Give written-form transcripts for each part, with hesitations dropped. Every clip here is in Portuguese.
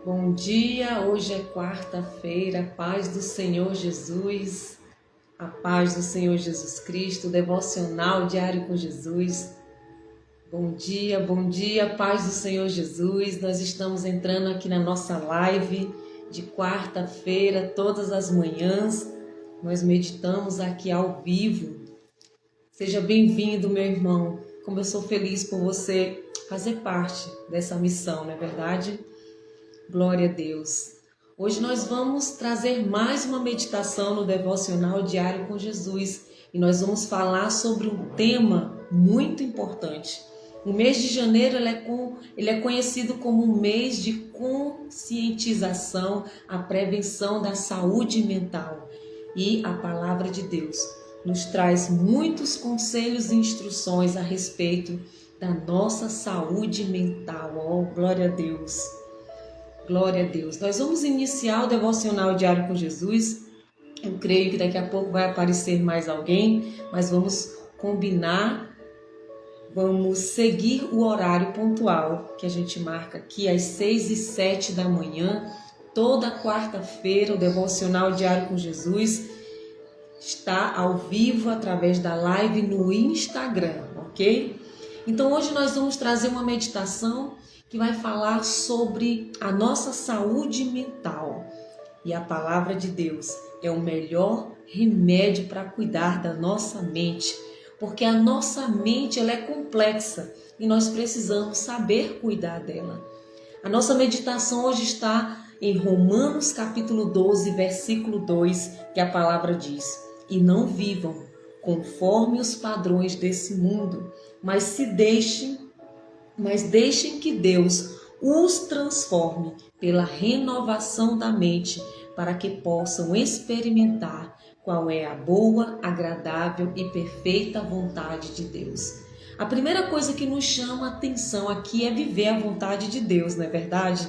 Bom dia, hoje é quarta-feira, paz do Senhor Jesus, a paz do Senhor Jesus Cristo, devocional diário com Jesus. Bom dia, paz do Senhor Jesus. Nós estamos entrando aqui na nossa live de quarta-feira, todas as manhãs. Nós meditamos aqui ao vivo. Seja bem-vindo, meu irmão. Como eu sou feliz por você fazer parte dessa missão, não é verdade? Glória a Deus. Hoje nós vamos trazer mais uma meditação no devocional diário com Jesus e nós vamos falar sobre um tema muito importante. O mês de janeiro ele é conhecido como um mês de conscientização, a prevenção da saúde mental. E a palavra de Deus nos traz muitos conselhos e instruções a respeito da nossa saúde mental. Oh, glória a Deus! Glória a Deus. Nós vamos iniciar o devocional diário com Jesus. Eu creio que daqui a pouco vai aparecer mais alguém, mas vamos combinar, vamos seguir o horário pontual que a gente marca aqui às 6h07 da manhã. Toda quarta-feira o devocional diário com Jesus está ao vivo através da live no Instagram, ok? Então hoje nós vamos trazer uma meditação que vai falar sobre a nossa saúde mental. E a palavra de Deus é o melhor remédio para cuidar da nossa mente, porque a nossa mente ela é complexa e nós precisamos saber cuidar dela. A nossa meditação hoje está em Romanos capítulo 12, versículo 2, que a palavra diz: "E não vivam conforme os padrões desse mundo, mas deixem que Deus os transforme pela renovação da mente, para que possam experimentar qual é a boa, agradável e perfeita vontade de Deus." A primeira coisa que nos chama a atenção aqui é viver a vontade de Deus, não é verdade?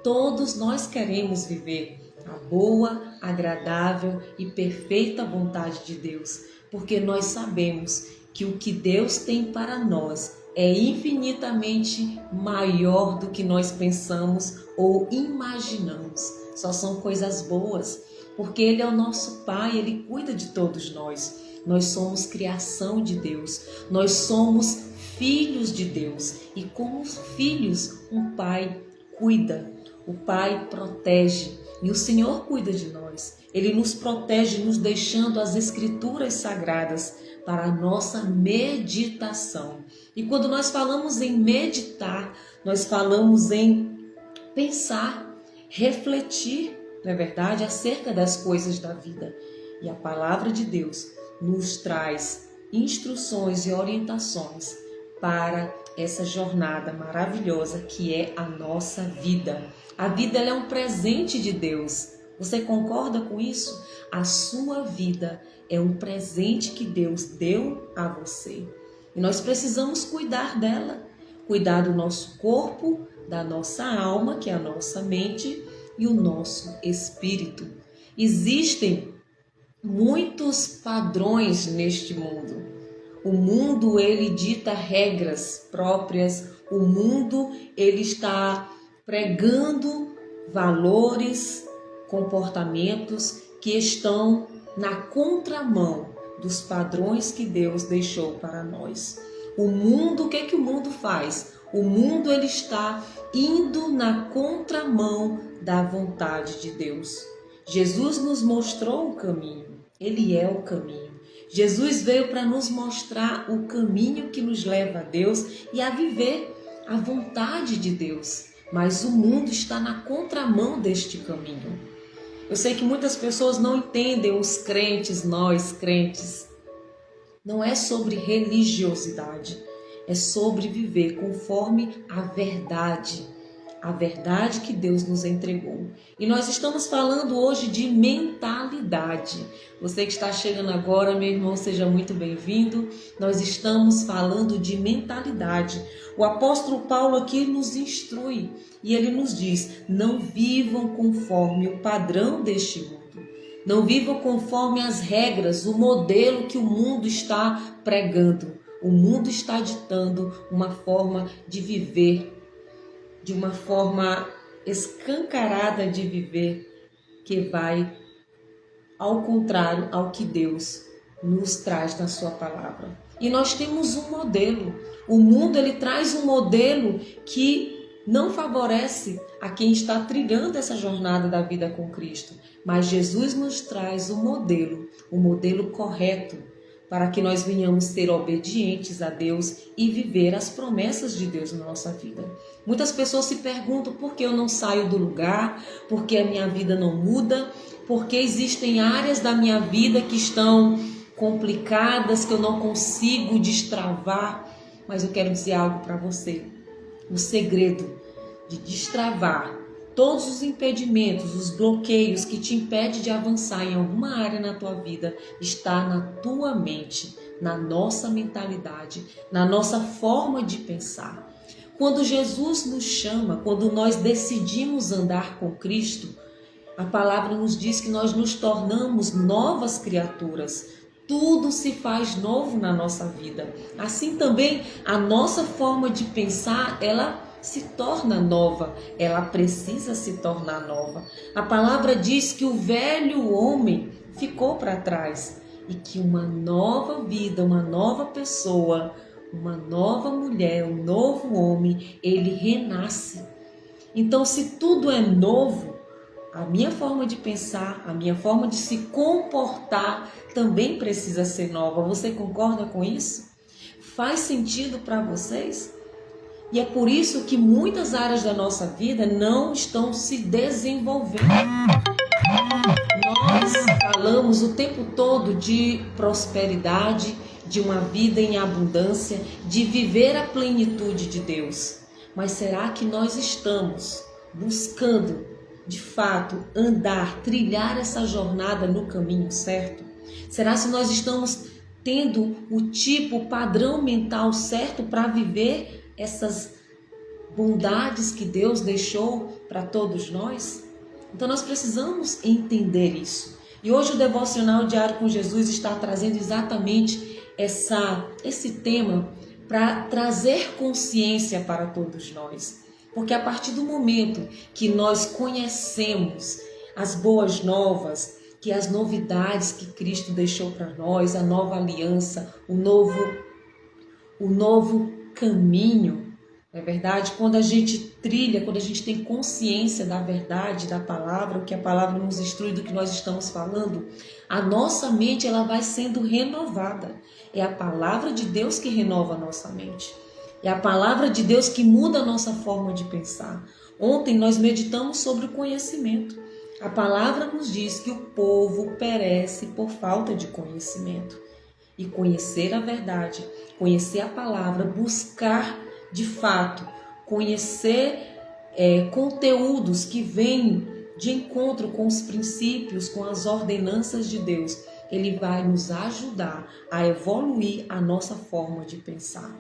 Todos nós queremos viver a boa, agradável e perfeita vontade de Deus, porque nós sabemos que o que Deus tem para nós é infinitamente maior do que nós pensamos ou imaginamos. Só são coisas boas, porque Ele é o nosso Pai, Ele cuida de todos nós. Nós somos criação de Deus, nós somos filhos de Deus. E como filhos, um Pai cuida, o Pai protege e o Senhor cuida de nós. Ele nos protege, nos deixando as Escrituras Sagradas para a nossa meditação. E quando nós falamos em meditar, nós falamos em pensar, refletir, não é verdade, acerca das coisas da vida. E a palavra de Deus nos traz instruções e orientações para essa jornada maravilhosa que é a nossa vida. A vida ela é um presente de Deus. Você concorda com isso? A sua vida é um presente que Deus deu a você. E nós precisamos cuidar dela, cuidar do nosso corpo, da nossa alma, que é a nossa mente, e o nosso espírito. Existem muitos padrões neste mundo. O mundo, ele dita regras próprias. O mundo, ele está pregando valores, comportamentos que estão na contramão dos padrões que Deus deixou para nós. O mundo, o que é que o mundo faz? O mundo ele está indo na contramão da vontade de Deus. Jesus nos mostrou o caminho, Ele é o caminho. Jesus veio para nos mostrar o caminho que nos leva a Deus e a viver a vontade de Deus. Mas o mundo está na contramão deste caminho. Eu sei que muitas pessoas não entendem os crentes, nós crentes. Não é sobre religiosidade, é sobre viver conforme a verdade que Deus nos entregou. E nós estamos falando hoje de mentalidade. Você que está chegando agora, meu irmão, seja muito bem-vindo. Nós estamos falando de mentalidade. O apóstolo Paulo aqui nos instrui e ele nos diz: não vivam conforme o padrão deste mundo. Não vivam conforme as regras, o modelo que o mundo está pregando. O mundo está ditando uma forma de viver, de uma forma escancarada de viver que vai ao contrário ao que Deus nos traz na sua palavra. E nós temos um modelo. O mundo ele traz um modelo que não favorece a quem está trilhando essa jornada da vida com Cristo. Mas Jesus nos traz o modelo correto, para que nós venhamos ser obedientes a Deus e viver as promessas de Deus na nossa vida. Muitas pessoas se perguntam por que eu não saio do lugar, por que a minha vida não muda, porque existem áreas da minha vida que estão complicadas, que eu não consigo destravar. Mas eu quero dizer algo para você. O segredo de destravar todos os impedimentos, os bloqueios que te impedem de avançar em alguma área na tua vida está na tua mente, na nossa mentalidade, na nossa forma de pensar. Quando Jesus nos chama, quando nós decidimos andar com Cristo, a palavra nos diz que nós nos tornamos novas criaturas. Tudo se faz novo na nossa vida. Assim também a nossa forma de pensar, ela se torna nova, ela precisa se tornar nova. A palavra diz que o velho homem ficou para trás e que uma nova vida, uma nova pessoa, uma nova mulher, um novo homem, ele renasce. Então, se tudo é novo, a minha forma de pensar, a minha forma de se comportar também precisa ser nova. Você concorda com isso? Faz sentido para vocês? E é por isso que muitas áreas da nossa vida não estão se desenvolvendo. Nós falamos o tempo todo de prosperidade, de uma vida em abundância, de viver a plenitude de Deus. Mas será que nós estamos buscando, de fato, andar, trilhar essa jornada no caminho certo? Será que nós estamos tendo o padrão mental certo para viver essas bondades que Deus deixou para todos nós? Então nós precisamos entender isso. E hoje o Devocional Diário com Jesus está trazendo exatamente esse tema para trazer consciência para todos nós. Porque a partir do momento que nós conhecemos as boas novas, que as novidades que Cristo deixou para nós, a nova aliança, o novo caminho, não é verdade? Quando a gente trilha, quando a gente tem consciência da verdade, da palavra, o que a palavra nos instrui do que nós estamos falando, a nossa mente ela vai sendo renovada. É a palavra de Deus que renova a nossa mente. É a palavra de Deus que muda a nossa forma de pensar. Ontem nós meditamos sobre o conhecimento. A palavra nos diz que o povo perece por falta de conhecimento. E conhecer a verdade, conhecer a palavra, buscar de fato, conhecer conteúdos que vêm de encontro com os princípios, com as ordenanças de Deus, ele vai nos ajudar a evoluir a nossa forma de pensar.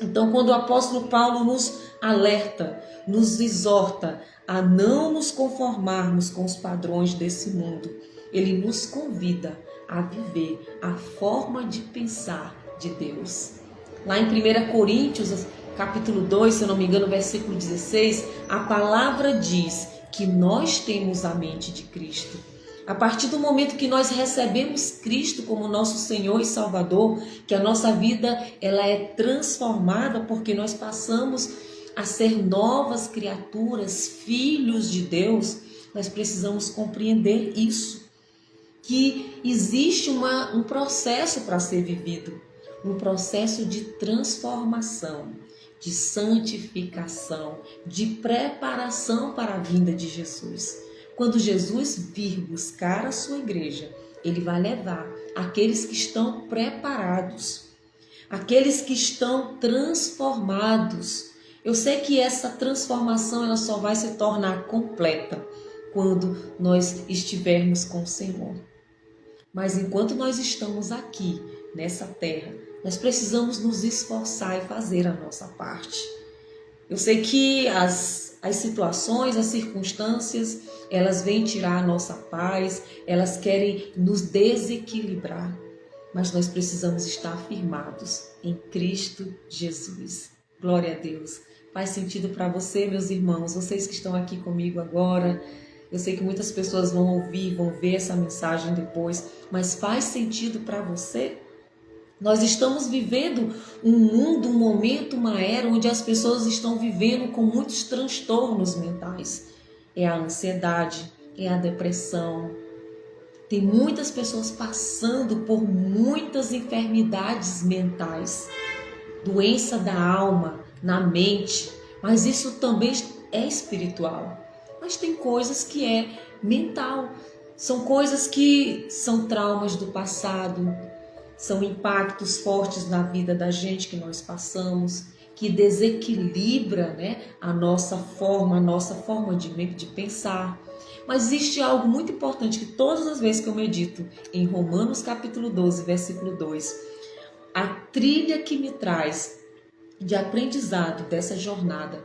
Então, quando o apóstolo Paulo nos alerta, nos exorta a não nos conformarmos com os padrões desse mundo, ele nos convida a viver a forma de pensar de Deus. Lá em 1 Coríntios, capítulo 2, se eu não me engano, versículo 16, a palavra diz que nós temos a mente de Cristo. A partir do momento que nós recebemos Cristo como nosso Senhor e Salvador, que a nossa vida ela é transformada porque nós passamos a ser novas criaturas, filhos de Deus, nós precisamos compreender isso, que existe um processo para ser vivido, um processo de transformação, de santificação, de preparação para a vinda de Jesus. Quando Jesus vir buscar a sua igreja, ele vai levar aqueles que estão preparados, aqueles que estão transformados. Eu sei que essa transformação ela só vai se tornar completa quando nós estivermos com o Senhor. Mas enquanto nós estamos aqui, nessa terra, nós precisamos nos esforçar e fazer a nossa parte. Eu sei que as situações, as circunstâncias, elas vêm tirar a nossa paz, elas querem nos desequilibrar, mas nós precisamos estar firmados em Cristo Jesus. Glória a Deus. Faz sentido para você, meus irmãos? Vocês que estão aqui comigo agora, eu sei que muitas pessoas vão ouvir, vão ver essa mensagem depois, mas faz sentido para você? Nós estamos vivendo um mundo, um momento, uma era onde as pessoas estão vivendo com muitos transtornos mentais. É a ansiedade, é a depressão. Tem muitas pessoas passando por muitas enfermidades mentais, doença da alma, na mente, mas isso também é espiritual. Mas tem coisas que é mental, são coisas que são traumas do passado, são impactos fortes na vida da gente que nós passamos, que desequilibra, né, a nossa forma de pensar. Mas existe algo muito importante que todas as vezes que eu medito em Romanos capítulo 12, versículo 2, a trilha que me traz de aprendizado dessa jornada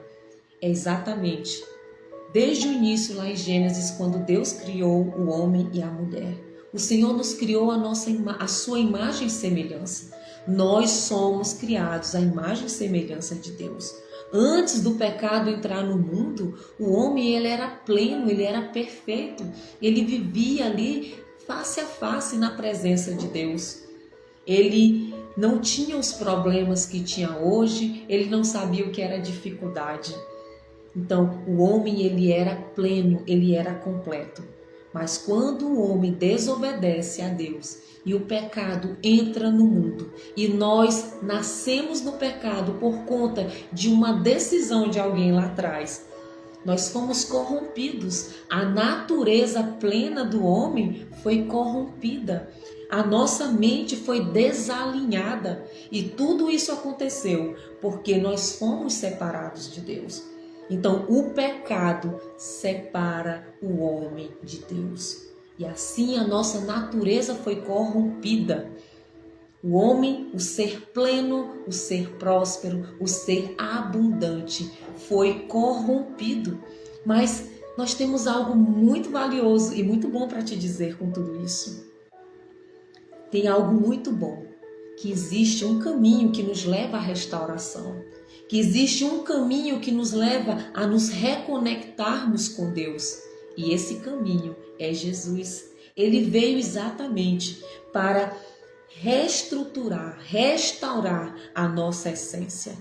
é exatamente desde o início lá em Gênesis, quando Deus criou o homem e a mulher. O Senhor nos criou a sua imagem e semelhança. Nós somos criados à imagem e semelhança de Deus. Antes do pecado entrar no mundo, o homem ele era pleno, ele era perfeito. Ele vivia ali face a face na presença de Deus. Ele não tinha os problemas que tinha hoje, ele não sabia o que era dificuldade. Então, o homem ele era pleno, ele era completo. Mas quando o homem desobedece a Deus e o pecado entra no mundo e nós nascemos no pecado por conta de uma decisão de alguém lá atrás, nós fomos corrompidos. A natureza plena do homem foi corrompida. A nossa mente foi desalinhada e tudo isso aconteceu porque nós fomos separados de Deus. Então, o pecado separa o homem de Deus. E assim a nossa natureza foi corrompida. O homem, o ser pleno, o ser próspero, o ser abundante, foi corrompido. Mas nós temos algo muito valioso e muito bom para te dizer com tudo isso. Tem algo muito bom, que existe um caminho que nos leva à restauração. Que existe um caminho que nos leva a nos reconectarmos com Deus. E esse caminho é Jesus. Ele veio exatamente para reestruturar, restaurar a nossa essência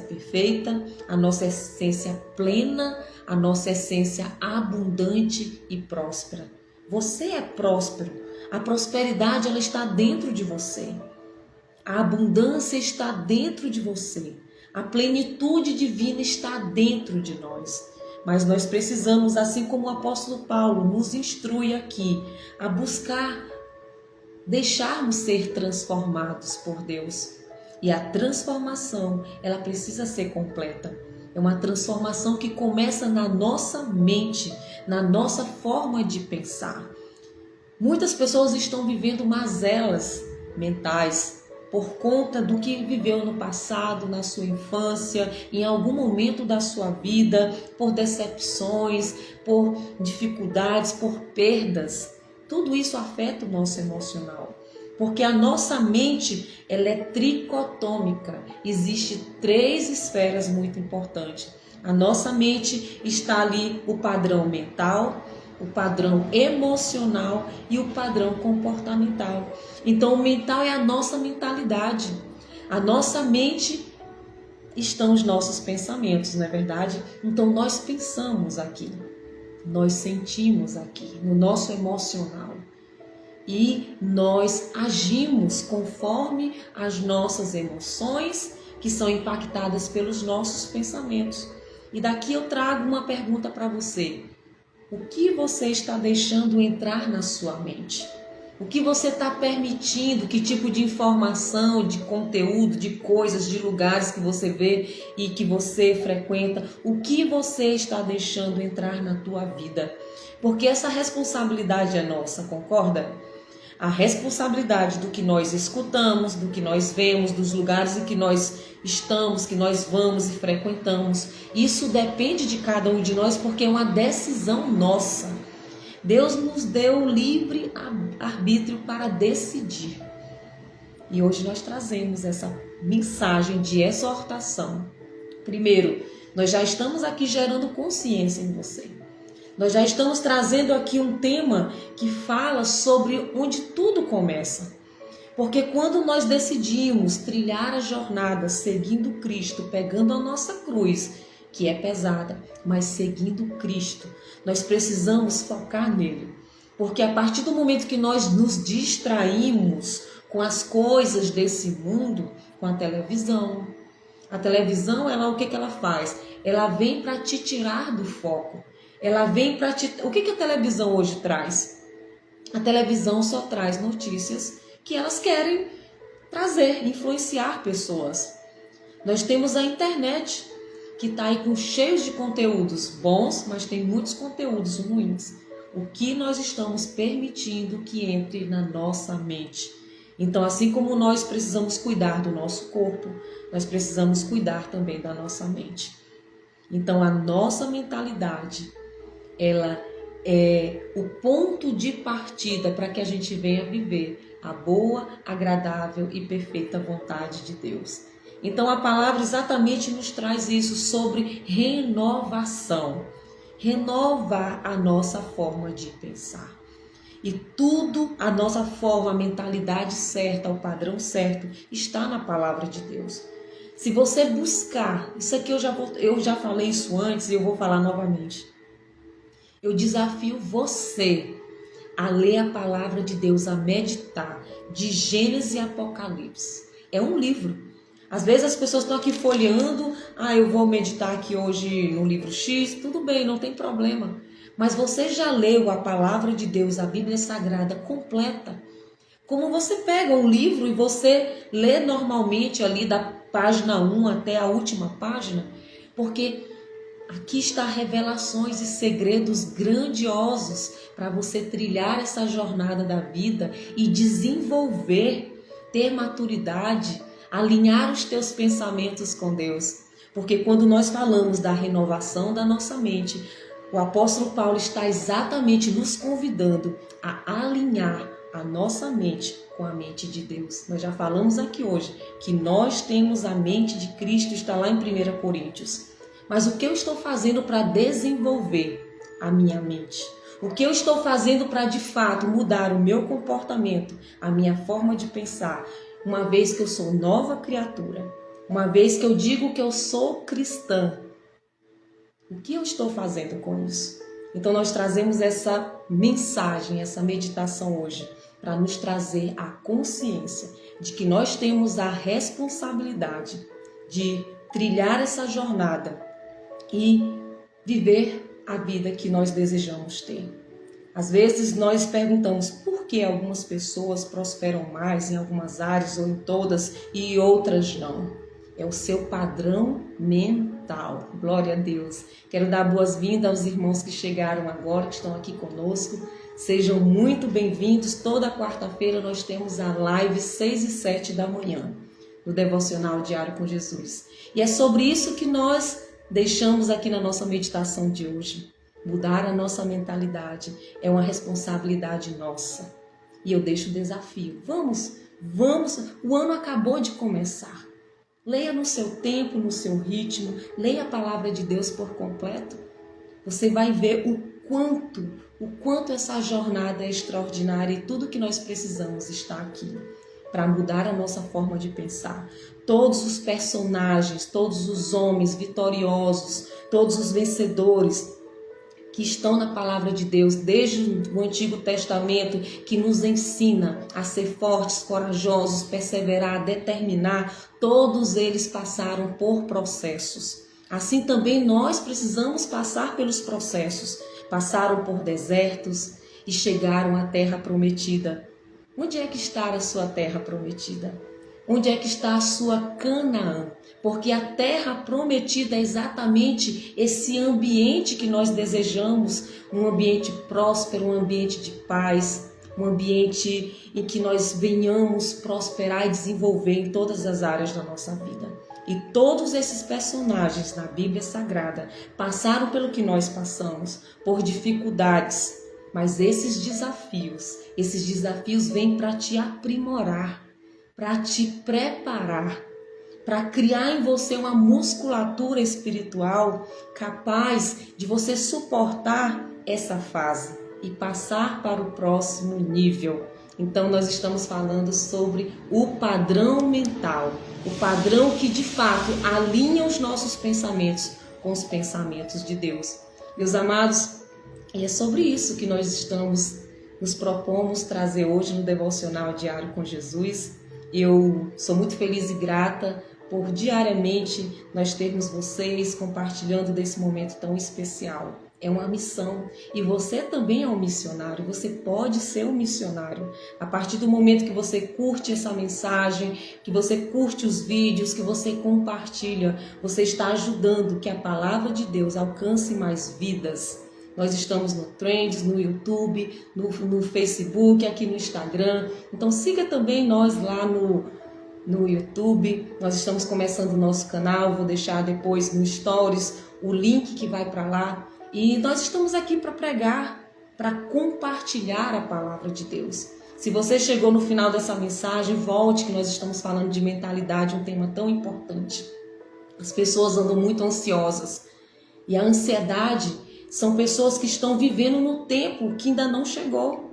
perfeita, a nossa essência plena, a nossa essência abundante e próspera. Você é próspero. A prosperidade ela está dentro de você. A abundância está dentro de você. A plenitude divina está dentro de nós. Mas nós precisamos, assim como o apóstolo Paulo nos instrui aqui, a buscar deixarmos ser transformados por Deus. E a transformação, ela precisa ser completa. É uma transformação que começa na nossa mente, na nossa forma de pensar. Muitas pessoas estão vivendo mazelas mentais, por conta do que viveu no passado, na sua infância, em algum momento da sua vida, por decepções, por dificuldades, por perdas. Tudo isso afeta o nosso emocional, porque a nossa mente ela é tricotômica. Existem 3 esferas muito importantes. A nossa mente está ali o padrão mental, o padrão emocional e o padrão comportamental. Então, o mental é a nossa mentalidade. A nossa mente estão os nossos pensamentos, não é verdade? Então, nós pensamos aqui, nós sentimos aqui, no nosso emocional. E nós agimos conforme as nossas emoções, que são impactadas pelos nossos pensamentos. E daqui eu trago uma pergunta para você. O que você está deixando entrar na sua mente? O que você está permitindo? Que tipo de informação, de conteúdo, de coisas, de lugares que você vê e que você frequenta? O que você está deixando entrar na tua vida? Porque essa responsabilidade é nossa, concorda? A responsabilidade do que nós escutamos, do que nós vemos, dos lugares em que nós estamos, que nós vamos e frequentamos. Isso depende de cada um de nós porque é uma decisão nossa. Deus nos deu o livre arbítrio para decidir. E hoje nós trazemos essa mensagem de exortação Primeiro, nós já estamos aqui gerando consciência em você. Nós já estamos trazendo aqui um tema que fala sobre onde tudo começa. Porque quando nós decidimos trilhar a jornada seguindo Cristo, pegando a nossa cruz, que é pesada, mas seguindo Cristo, nós precisamos focar nele. Porque a partir do momento que nós nos distraímos com as coisas desse mundo, com a televisão, ela, o que ela faz? Ela vem para te tirar do foco. Ela vem para te... O que a televisão hoje traz? A televisão só traz notícias que elas querem trazer, influenciar pessoas. Nós temos a internet, que está aí com cheios de conteúdos bons, mas tem muitos conteúdos ruins. O que nós estamos permitindo que entre na nossa mente? Então, assim como nós precisamos cuidar do nosso corpo, nós precisamos cuidar também da nossa mente. Então, a nossa mentalidade, ela é o ponto de partida para que a gente venha viver a boa, agradável e perfeita vontade de Deus. Então, a palavra exatamente nos traz isso sobre renovação. Renovar a nossa forma de pensar. E tudo, a nossa forma, a mentalidade certa, o padrão certo, está na palavra de Deus. Se você buscar, isso aqui eu já falei isso antes e eu vou falar novamente. Eu desafio você a ler a palavra de Deus, a meditar, de Gênesis e Apocalipse. É um livro. Às vezes as pessoas estão aqui folheando, eu vou meditar aqui hoje no livro X, tudo bem, não tem problema. Mas você já leu a palavra de Deus, a Bíblia Sagrada completa? Como você pega um livro e você lê normalmente ali da página 1 até a última página? Porque aqui está revelações e segredos grandiosos para você trilhar essa jornada da vida e desenvolver, ter maturidade, alinhar os teus pensamentos com Deus. Porque quando nós falamos da renovação da nossa mente, o apóstolo Paulo está exatamente nos convidando a alinhar a nossa mente com a mente de Deus. Nós já falamos aqui hoje que nós temos a mente de Cristo, está lá em 1 Coríntios. Mas o que eu estou fazendo para desenvolver a minha mente? O que eu estou fazendo para de fato mudar o meu comportamento, a minha forma de pensar? Uma vez que eu sou nova criatura, uma vez que eu digo que eu sou cristã, o que eu estou fazendo com isso? Então nós trazemos essa mensagem, essa meditação hoje, para nos trazer a consciência de que nós temos a responsabilidade de trilhar essa jornada e viver a vida que nós desejamos ter. Às vezes nós perguntamos por que algumas pessoas prosperam mais em algumas áreas ou em todas e outras não. É o seu padrão mental. Glória a Deus. Quero dar boas-vindas aos irmãos que chegaram agora, que estão aqui conosco. Sejam muito bem-vindos. Toda quarta-feira nós temos a live 6 e 7 da manhã, no Devocional Diário com Jesus. E é sobre isso que nós deixamos aqui na nossa meditação de hoje. Mudar a nossa mentalidade é uma responsabilidade nossa. E eu deixo o desafio. Vamos. O ano acabou de começar. Leia no seu tempo, no seu ritmo. Leia a palavra de Deus por completo. Você vai ver o quanto essa jornada é extraordinária e tudo que nós precisamos está aqui para mudar a nossa forma de pensar. Todos os personagens, todos os homens vitoriosos, todos os vencedores que estão na palavra de Deus, desde o Antigo Testamento, que nos ensina a ser fortes, corajosos, perseverar, determinar, todos eles passaram por processos. Assim também nós precisamos passar pelos processos. Passaram por desertos e chegaram à terra prometida. Onde é que está a sua terra prometida? Onde é que está a sua Canaã? Porque a terra prometida é exatamente esse ambiente que nós desejamos, um ambiente próspero, um ambiente de paz, um ambiente em que nós venhamos prosperar e desenvolver em todas as áreas da nossa vida. E todos esses personagens na Bíblia Sagrada passaram pelo que nós passamos, por dificuldades, mas esses desafios vêm para te aprimorar, para te preparar, para criar em você uma musculatura espiritual capaz de você suportar essa fase e passar para o próximo nível. Então nós estamos falando sobre o padrão mental, o padrão que de fato alinha os nossos pensamentos com os pensamentos de Deus. Meus amados, e é sobre isso que nós nos propomos trazer hoje no Devocional Diário com Jesus. Eu sou muito feliz e grata por diariamente nós termos vocês compartilhando desse momento tão especial. É uma missão e você também é um missionário, você pode ser um missionário. A partir do momento que você curte essa mensagem, que você curte os vídeos, que você compartilha, você está ajudando que a palavra de Deus alcance mais vidas. Nós estamos no Trends, no YouTube, no Facebook, aqui no Instagram. Então siga também nós lá no YouTube. Nós estamos começando o nosso canal, vou deixar depois no Stories o link que vai para lá. E nós estamos aqui para pregar, para compartilhar a palavra de Deus. Se você chegou no final dessa mensagem, volte, que nós estamos falando de mentalidade, um tema tão importante. As pessoas andam muito ansiosas. E a ansiedade são pessoas que estão vivendo no tempo que ainda não chegou.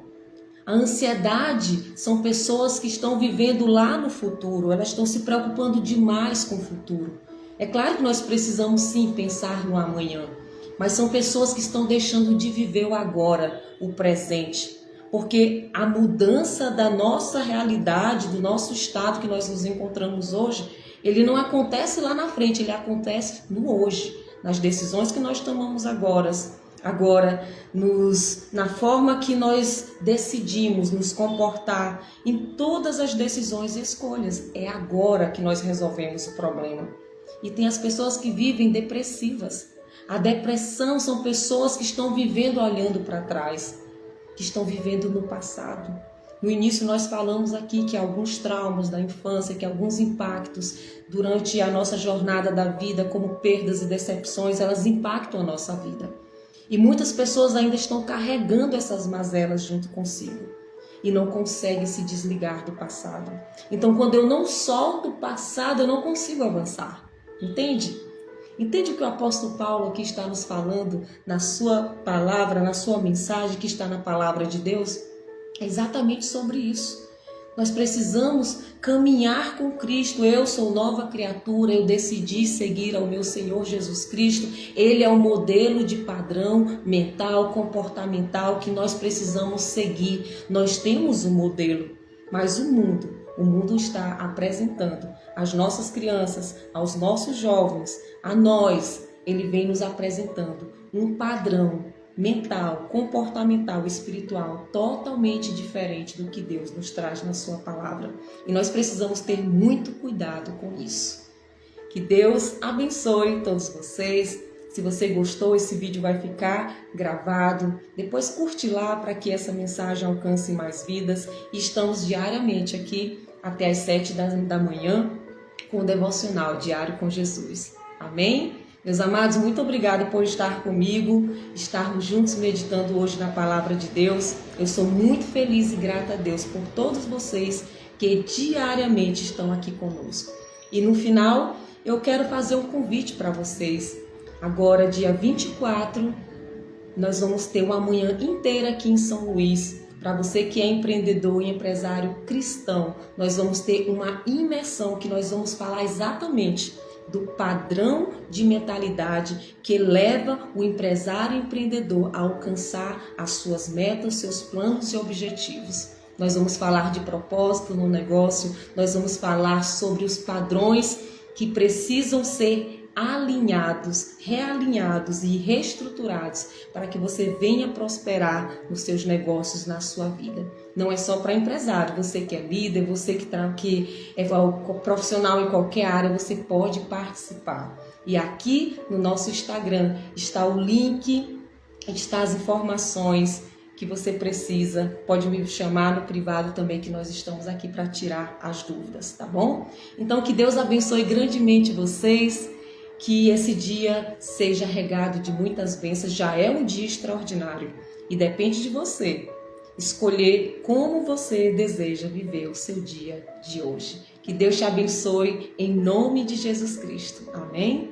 A ansiedade são pessoas que estão vivendo lá no futuro. Elas estão se preocupando demais com o futuro. É claro que nós precisamos sim pensar no amanhã. Mas são pessoas que estão deixando de viver o agora, o presente. Porque a mudança da nossa realidade, do nosso estado que nós nos encontramos hoje, ele não acontece lá na frente, ele acontece no hoje, nas decisões que nós tomamos agora, na forma que nós decidimos nos comportar, em todas as decisões e escolhas. É agora que nós resolvemos o problema. E tem as pessoas que vivem depressivas. A depressão são pessoas que estão vivendo olhando para trás, que estão vivendo no passado. No início nós falamos aqui que alguns traumas da infância, que alguns impactos durante a nossa jornada da vida, como perdas e decepções, elas impactam a nossa vida. E muitas pessoas ainda estão carregando essas mazelas junto consigo e não conseguem se desligar do passado. Então quando eu não solto o passado, eu não consigo avançar. Entende? Entende o que o apóstolo Paulo aqui está nos falando na sua palavra, na sua mensagem que está na palavra de Deus? É exatamente sobre isso. Nós precisamos caminhar com Cristo. Eu sou nova criatura, eu decidi seguir ao meu Senhor Jesus Cristo. Ele é o modelo de padrão mental, comportamental que nós precisamos seguir. Nós temos um modelo, mas o mundo está apresentando às nossas crianças, aos nossos jovens, a nós, ele vem nos apresentando um padrão mental, comportamental, espiritual totalmente diferente do que Deus nos traz na sua palavra. E nós precisamos ter muito cuidado com isso. Que Deus abençoe todos vocês. Se você gostou, esse vídeo vai ficar gravado. Depois curte lá para que essa mensagem alcance mais vidas. E estamos diariamente aqui até às 7 da manhã com o Devocional Diário com Jesus. Amém? Meus amados, muito obrigada por estar comigo, estarmos juntos meditando hoje na Palavra de Deus. Eu sou muito feliz e grata a Deus por todos vocês que diariamente estão aqui conosco. E no final, eu quero fazer um convite para vocês. Agora, dia 24, nós vamos ter uma manhã inteira aqui em São Luís. Para você que é empreendedor e empresário cristão, nós vamos ter uma imersão que nós vamos falar exatamente do padrão de mentalidade que leva o empresário e empreendedor a alcançar as suas metas, seus planos e objetivos. Nós vamos falar de propósito no negócio, nós vamos falar sobre os padrões que precisam ser alinhados, realinhados e reestruturados para que você venha prosperar nos seus negócios, na sua vida. Não é só para empresário, você que é líder, você que é profissional em qualquer área, você pode participar. E aqui no nosso Instagram está o link, está as informações que você precisa. Pode me chamar no privado também, que nós estamos aqui para tirar as dúvidas, tá bom? Então que Deus abençoe grandemente vocês. Que esse dia seja regado de muitas bênçãos. Já é um dia extraordinário e depende de você escolher como você deseja viver o seu dia de hoje. Que Deus te abençoe em nome de Jesus Cristo. Amém?